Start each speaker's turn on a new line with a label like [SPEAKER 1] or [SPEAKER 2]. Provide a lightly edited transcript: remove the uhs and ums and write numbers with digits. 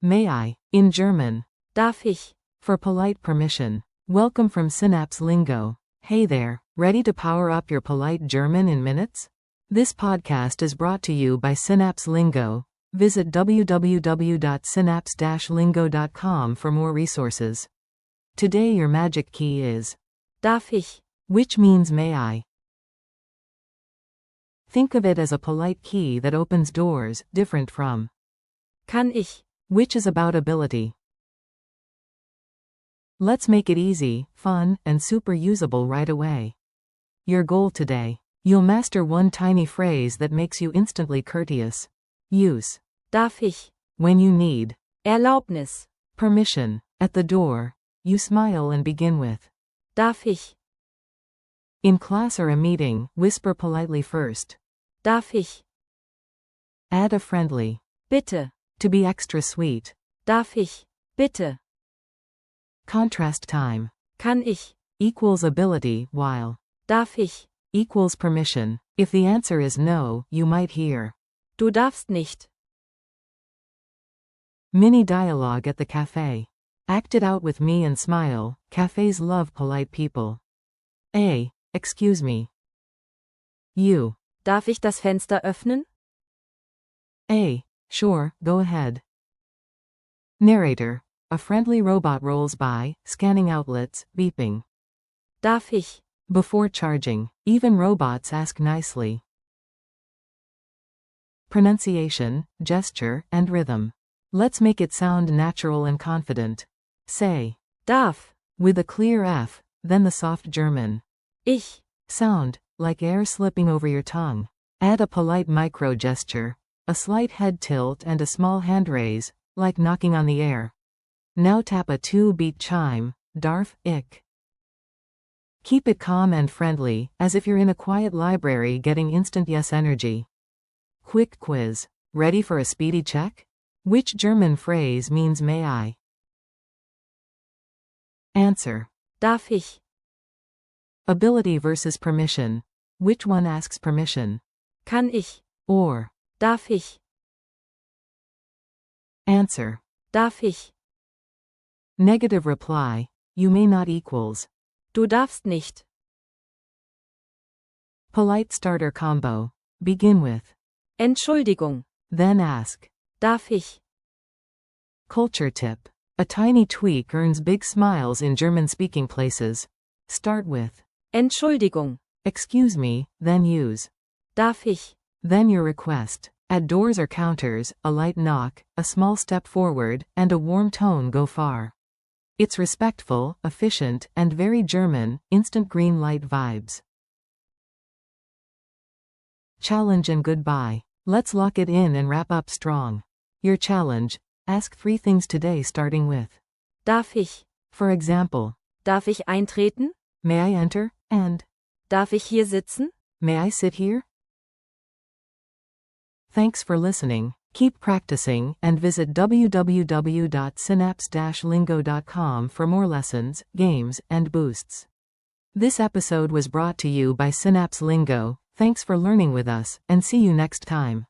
[SPEAKER 1] May I, in German.
[SPEAKER 2] Darf ich?
[SPEAKER 1] For polite permission. Welcome from Synapse Lingo. Hey there, ready to power up your polite German in minutes? This podcast is brought to you by Synapse Lingo. Visit www.synapse-lingo.com for more resources. Today your magic key is
[SPEAKER 2] Darf ich?
[SPEAKER 1] which means may I. Think of it as a polite key that opens doors, different from
[SPEAKER 2] Kann ich?
[SPEAKER 1] which is about ability. Let's make it easy, fun, and super usable right away. Your goal today. You'll master one tiny phrase that makes you instantly courteous. Use
[SPEAKER 2] Darf ich?
[SPEAKER 1] when you need
[SPEAKER 2] Erlaubnis.
[SPEAKER 1] permission. At the door, you smile and begin with
[SPEAKER 2] Darf ich?
[SPEAKER 1] in class or a meeting, whisper politely first.
[SPEAKER 2] Darf ich?
[SPEAKER 1] Add a friendly
[SPEAKER 2] Bitte.
[SPEAKER 1] to be extra sweet.
[SPEAKER 2] Darf ich? Bitte.
[SPEAKER 1] Contrast time
[SPEAKER 2] Kann ich?
[SPEAKER 1] equals ability, while
[SPEAKER 2] Darf ich?
[SPEAKER 1] equals permission. If the answer is no, you might hear
[SPEAKER 2] Du darfst nicht.
[SPEAKER 1] mini dialogue at the cafe. Act it out with me and smile. Cafes love polite people. A. Excuse me. You.
[SPEAKER 2] Darf ich das Fenster öffnen?
[SPEAKER 1] A. Sure, go ahead. Narrator. A friendly robot rolls by, scanning outlets, beeping.
[SPEAKER 2] Darf ich?
[SPEAKER 1] Before charging, even robots ask nicely. Pronunciation, gesture, and rhythm. Let's make it sound natural and confident. Say
[SPEAKER 2] Darf.
[SPEAKER 1] with a clear F, then the soft German
[SPEAKER 2] Ich.
[SPEAKER 1] sound, like air slipping over your tongue. Add a polite micro gesture, a slight head tilt and a small hand raise, like knocking on the air. Now tap a 2-beat chime, Darf ich. Keep it calm and friendly, as if you're in a quiet library getting instant yes energy. Quick quiz. Ready for a speedy check? Which German phrase means may I? Answer.
[SPEAKER 2] Darf ich?
[SPEAKER 1] Ability versus permission. Which one asks permission?
[SPEAKER 2] Kann ich?
[SPEAKER 1] Or.
[SPEAKER 2] Darf ich?
[SPEAKER 1] Answer.
[SPEAKER 2] Darf ich?
[SPEAKER 1] Negative reply. You may not equals.
[SPEAKER 2] Du darfst nicht.
[SPEAKER 1] Polite starter combo. Begin with.
[SPEAKER 2] Entschuldigung.
[SPEAKER 1] Then ask.
[SPEAKER 2] Darf ich?
[SPEAKER 1] Culture tip. A tiny tweak earns big smiles in German-speaking places. Start with
[SPEAKER 2] Entschuldigung.
[SPEAKER 1] excuse me, then use
[SPEAKER 2] Darf ich?
[SPEAKER 1] then your request. At doors or counters, a light knock, a small step forward, and a warm tone go far. It's respectful, efficient, and very German, instant green light vibes. Challenge and goodbye. Let's lock it in and wrap up strong. Your challenge. Ask 3 things today starting with
[SPEAKER 2] Darf ich?
[SPEAKER 1] for example,
[SPEAKER 2] Darf ich eintreten?
[SPEAKER 1] may I enter? And
[SPEAKER 2] Darf ich hier sitzen?
[SPEAKER 1] may I sit here? Thanks for listening. Keep practicing and visit www.synapse-lingo.com for more lessons, games, and boosts. This episode was brought to you by Synapse Lingo. Thanks for learning with us, and see you next time.